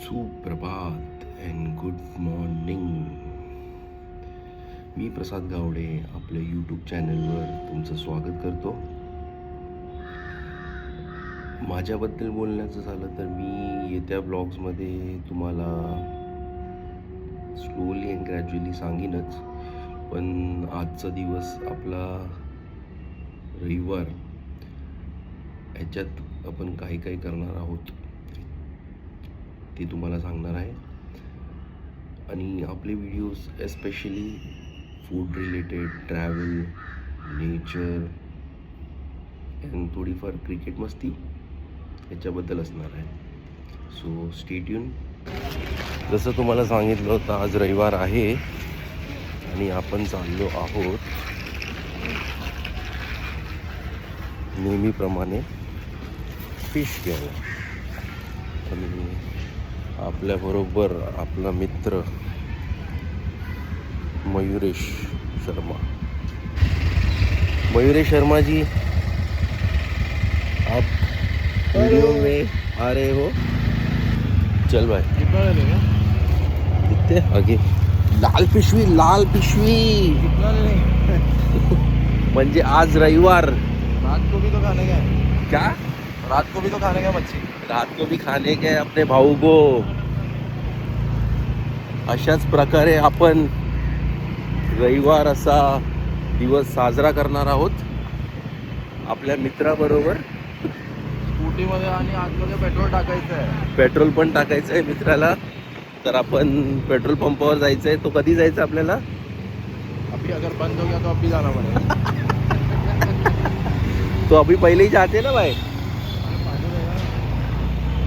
सुप्रभात and good morning. मी प्रसाद गावडे आपल्या YouTube चॅनलवर तुमचं स्वागत करतो. माझ्याबद्दल बोलण्याचं झालं तर मी येत्या ब्लॉग्समध्ये तुम्हाला स्लोली अँड ग्रॅज्युअली सांगीनच, पण आजचा दिवस आपला रविवार, ह्याच्यात आपण काही काही करणार आहोत ते तुम्हाला सांगणार आहे. आणि आपले videos especially food related, travel, nature and थोडीफार क्रिकेट मस्ती ह्याच्याबद्दल असणार आहे. So stay tune. जसं तुम्हाला सांगितलं होतं, आज रविवार आहे आणि आपण चाललो आहोत नेहमीप्रमाणे फिश घ्यायला. आणि आपल्याबरोबर आपला मित्र मयूरेश शर्मा. मयूरेश शर्मा जी, आप वीडियो में आ रहे हो? चल भाई, कितने आगे? लाल पिशवी, लाल पिशवी. म्हणजे आज रविवार, रात को भी तो खाने का है. क्या रात को भी तो खाने का मच्छी. रात को भी खाने के अपने भाऊ को. अशाच प्रकारे आपण रविवार असा दिवस साजरा करणार आहोत आपल्या मित्राबरोबर. स्कूटीमध्ये आणि आतमध्ये पेट्रोल टाकायचं आहे. पेट्रोल पण टाकायचं आहे मित्राला. तर आपण पेट्रोल पंपावर जायचं आहे. तो कधी जायचं आपल्याला? अभी अगर बंद हो गया तो अभी जाना पड़ेगा. तो अभी पहले ही जाते ना भाई.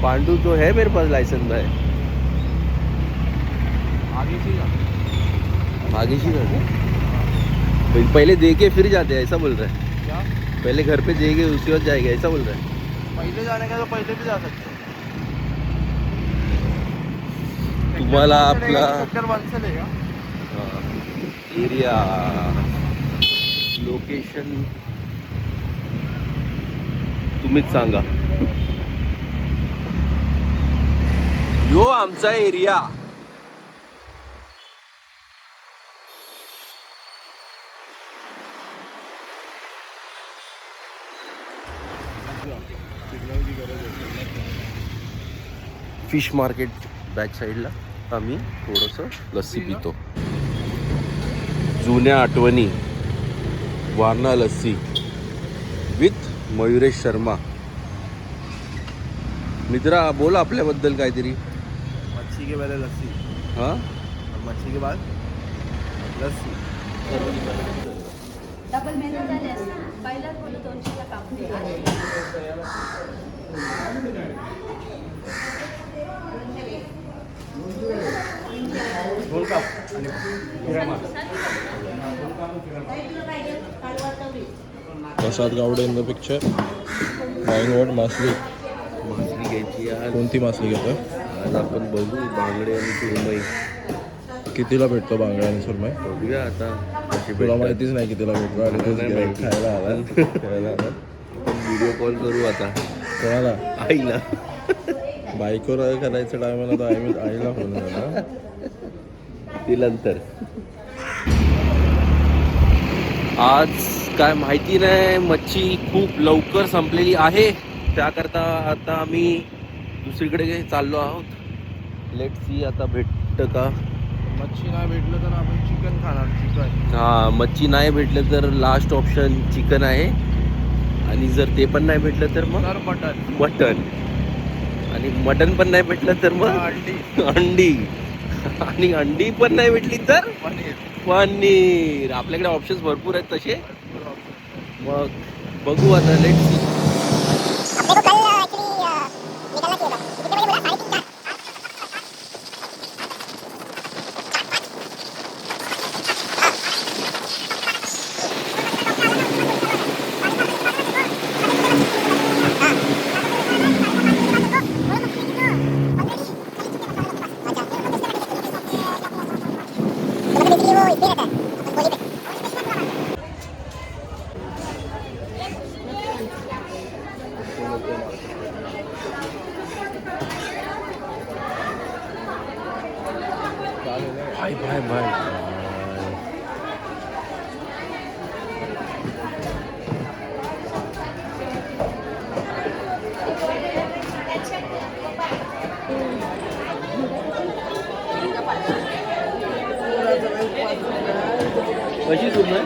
पांडू तो है मेरे पास लाइसेंस भाई. आगे से जा. आगे ही जाते, पहले दे के फिर जाते हैं, ऐसा बोल रहा है. क्या पहले घर पे देंगे उसके बाद जाएगा, ऐसा बोल रहा है. पहले जाने का तो पहले भी जा सकते हैं. तुम्हाला आपला सेक्टर 1 से लेगा. एरिया लोकेशन तुम्हीच सांगा. यो आमचा एरिया. फिश मार्केट बॅक साईडला आम्ही थोडंसं लस्सी पितो. जुन्या आठवणी, वारणा लस्सी विथ मयूरेश शर्मा. मित्रा, बोल आपल्याबद्दल काहीतरी. मच्छी के पहले लस्सी, हां, और मच्छी के बाद लस्सी. डबल मेहनत झाली असते. पहिल्याच बोलू 200ला कापते. Prasad Gawade in the picture. Buying what मासली. मासली घ्यायची आज. कोणती मासली घेतो? आज आपण बघू बांगडे आणि सुरमई. कितीला भेटतो बांगडा आणि सुरमई? बघूया आता कशी तुला भेटतात. माहितीच नाही कितीला भेटतो आणि तूच नाही माहिती. खायला आला. आपण व्हिडिओ कॉल करू आता कोणाला? आईला. बायकोला करायचं टायमाला तर आईला फोन करा. ते नंतर. आज काय माहिती नाही, मच्छी खूप लवकर संपलेली आहे. त्याकरता आता आम्ही दुसरीकडे चाललो आहोत. लेट सी आता भेटतं का. मच्छी नाही भेटलं तर आपण चिकन खाणार. चिकन. हां, मच्छी नाही भेटलं तर लास्ट ऑप्शन चिकन आहे. आणि जर ते पण नाही भेटलं तर मग तर मटन. मटन. आणि मटन पण नाही भेटलं तर मग अंडी. अंडी. आणि अंडी पण नाही भेटली तर पनीर. पनीर. आपल्याकडे ऑप्शन्स भरपूर आहेत तसे. मग बघू आता, लेट सी. Bye bye. कशी सुरू आहे?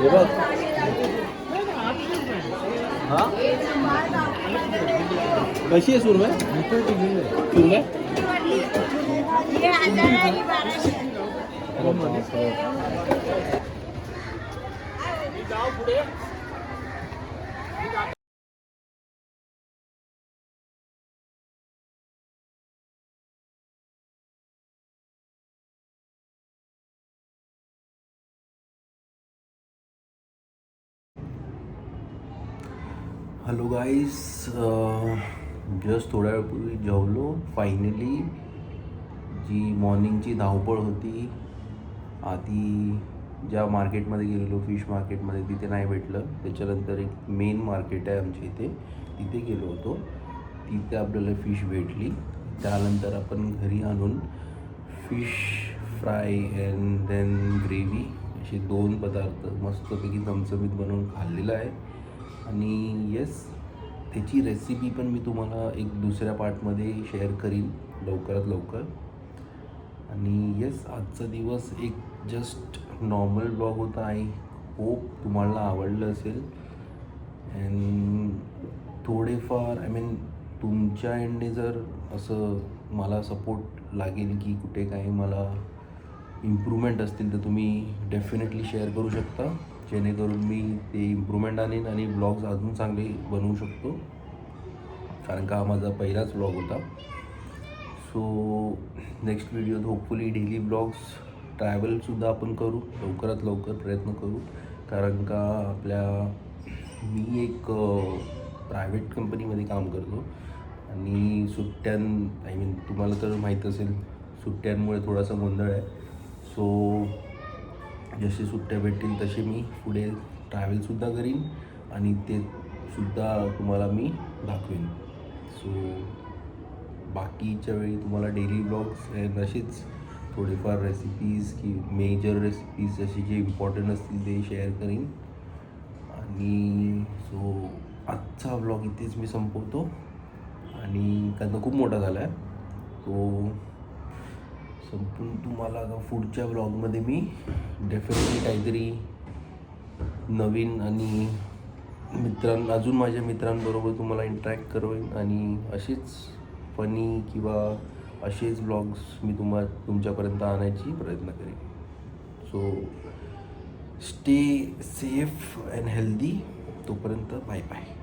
हे बघ. हा कशी आहे सुरमय? सुरमय हॅलो गाईस, जस्ट थोड्या वेळपूर्वी जेवलो फायनली. जी मॉर्निंगची धावपळ होती, आधी ज्या मार्केटमध्ये गेलेलो फिश मार्केटमध्ये तिथे नाही भेटलं. त्याच्यानंतर एक मेन मार्केट आहे आमच्या इथे, तिथे गेलो होतो. तिथे आपल्याला फिश भेटली. त्यानंतर आपण घरी आणून fish fry and then gravy असे 2 पदार्थ मस्तपैकी चमचमीत बनवून खाल्लेलं आहे. आणि येस, त्याची रेसिपी पण मी तुम्हाला एक दुसऱ्या पार्टमध्ये शेअर करीन लवकरात लवकर. आणि येस, आजचा दिवस एक जस्ट नॉर्मल ब्लॉग होता. आय होप तुम्हाला आवडलं असेल. अँड थोडेफार तुमच्या एंडने जर असं मला सपोर्ट लागेल की कुठे काही मला इम्प्रूव्हमेंट असतील तर तुम्ही डेफिनेटली शेअर करू शकता, जेणेकरून मी ते इम्प्रूव्हमेंट आणीन आणि ब्लॉग्स अजून चांगले बनवू शकतो. कारण का हा माझा पहिलाच ब्लॉग होता. सो नेक्स्ट व्हिडिओत होपफुली डेली ब्लॉग्स, ट्रॅव्हलसुद्धा आपण करू, लवकरात लवकर प्रयत्न करू. कारण का मी एक प्रायव्हेट कंपनीमध्ये काम करतो आणि तुम्हाला तर माहीत असेल, सुट्ट्यांमुळे थोडासा गोंधळ आहे. सो जसे सुट्ट्या भेटतील तसे मी पुढे ट्रॅव्हलसुद्धा करीन आणि ते सुद्धा तुम्हाला मी दाखवेन. सो बाकीच्या वेळी तुम्हाला डेली ब्लॉग्स असेच थोडेफार रेसिपीज की मेजर रेसिपीज जसे जे इम्पॉर्टंट असतील ते शेअर करीन. आणि सो आजचा ब्लॉग इथेच मी संपवतो. आणि कारण खूप मोठा झाला आहे तो संपून तुम्हाला आता पुढच्या ब्लॉगमध्ये मी डेफिनेटली काहीतरी नवीन आणि अजून माझ्या मित्रांबरोबर तुम्हाला इंटरॅक्ट करवेन आणि असेच फनी किंवा असेच ब्लॉग्स मी तुमच्यापर्यंत आणायची प्रयत्न करेन. So stay safe and healthy. तोपर्यंत बाय बाय.